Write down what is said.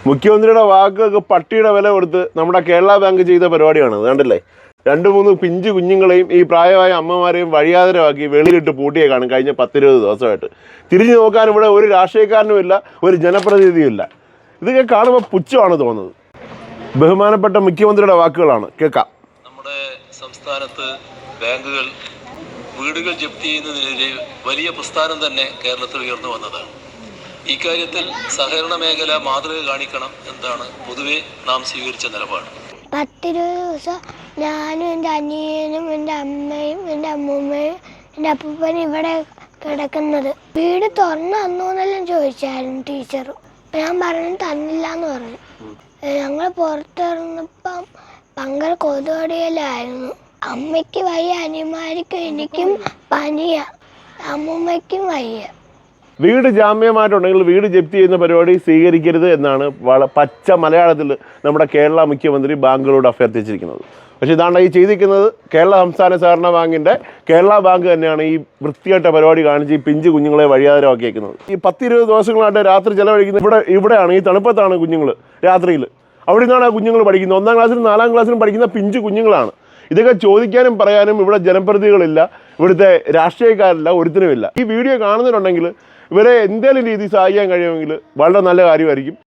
മുഖ്യമന്ത്രിയുടെ വാക്കുകൾക്ക് പട്ടിയുടെ വില കൊടുത്ത് നമ്മുടെ കേരള ബാങ്ക് ചെയ്ത പരിപാടിയാണ്. കണ്ടില്ലേ, 2-3 പിഞ്ചു കുഞ്ഞുങ്ങളെയും ഈ പ്രായമായ അമ്മമാരെയും വഴിയാതരമാക്കി വെളിയിലിട്ട് പൂട്ടിയെ കാണും കഴിഞ്ഞ 10-20 ദിവസമായിട്ട്. തിരിഞ്ഞു നോക്കാൻ ഇവിടെ ഒരു രാഷ്ട്രീയക്കാരനുമില്ല, ഒരു ജനപ്രതിനിധിയുമില്ല. ഇതൊക്കെ കാണുമ്പോൾ പുച്ഛമാണ് തോന്നുന്നത്. ബഹുമാനപ്പെട്ട മുഖ്യമന്ത്രിയുടെ വാക്കുകളാണ്, കേൾക്കാം. നമ്മുടെ സംസ്ഥാനത്ത് ബാങ്കുകൾ വീടുകൾ ജപ്തി ചെയ്യുന്നതിനെതിരെ വലിയ പ്രസ്ഥാനം തന്നെ കേരളത്തിൽ ഉയർന്നു വന്നതാണ്. ഇക്കാര്യത്തിൽ സഹകരണ മേഖല മാതൃക കാണിക്കണം എന്നാണ് പൊതുവെ നാം സ്വീകരിച്ച നിലപാട്. 10-20 ദിവസം ഞാനും എൻ്റെ അനിയനും എൻ്റെ അമ്മയും എൻ്റെ അമ്മൂമ്മയും എൻ്റെ അപ്പൂപ്പനും ഇവിടെ കിടക്കുന്നത്. വീട് തുറന്നു തന്നോന്നെല്ലാം ചോദിച്ചായിരുന്നു ടീച്ചർ. ഞാൻ പറഞ്ഞു തന്നില്ല എന്ന് പറഞ്ഞു. ഞങ്ങൾ പുറത്തിറങ്ങപ്പം ഭയങ്കര കൊതുകടിയിലായിരുന്നു. അമ്മയ്ക്ക് വയ്യ, അനിയന്മാർക്കും എനിക്കും പനിയാ, അമ്മൂമ്മയ്ക്കും വയ്യ. വീട് ജാമ്യമായിട്ടുണ്ടെങ്കിൽ വീട് ജപ്തി ചെയ്യുന്ന പരിപാടി സ്വീകരിക്കരുത് എന്നാണ് പച്ച മലയാളത്തിൽ നമ്മുടെ കേരള മുഖ്യമന്ത്രി ബാങ്കുകളോട് അഭ്യർത്ഥിച്ചിരിക്കുന്നത്. പക്ഷേ ഇതാണ്ട് ഈ ചെയ്തിരിക്കുന്നത് കേരള സംസ്ഥാന സഹകരണ ബാങ്കിൻ്റെ കേരള ബാങ്ക് തന്നെയാണ് ഈ വൃത്തിയായിട്ട പരിപാടി കാണിച്ച് ഈ പിഞ്ചു കുഞ്ഞുങ്ങളെ വഴിയാതരമാക്കിയേക്കുന്നത്. ഈ 10-20 ദിവസങ്ങളായിട്ട് രാത്രി ചിലവഴിക്കുന്നത് ഇവിടെയാണ്, ഈ തണുപ്പത്താണ് കുഞ്ഞുങ്ങൾ രാത്രിയിൽ. അവിടെ നിന്നാണ് ആ കുഞ്ഞുങ്ങൾ പഠിക്കുന്നത്. 1-ാം ക്ലാസ്സിലും 4-ാം ക്ലാസ്സിലും പഠിക്കുന്ന പിഞ്ചു കുഞ്ഞുങ്ങളാണ്. ഇതൊക്കെ ചോദിക്കാനും പറയാനും ഇവിടെ ജനപ്രതിനിധികളില്ല, ഇവിടുത്തെ രാഷ്ട്രീയക്കാരില്ല, ഒരുത്തിനുമില്ല. ഈ വീഡിയോ കാണുന്നവരുണ്ടെങ്കിൽ ഇവരെ എന്തെങ്കിലും രീതി സഹായിക്കാൻ കഴിയുമെങ്കിൽ വളരെ നല്ല കാര്യമായിരിക്കും.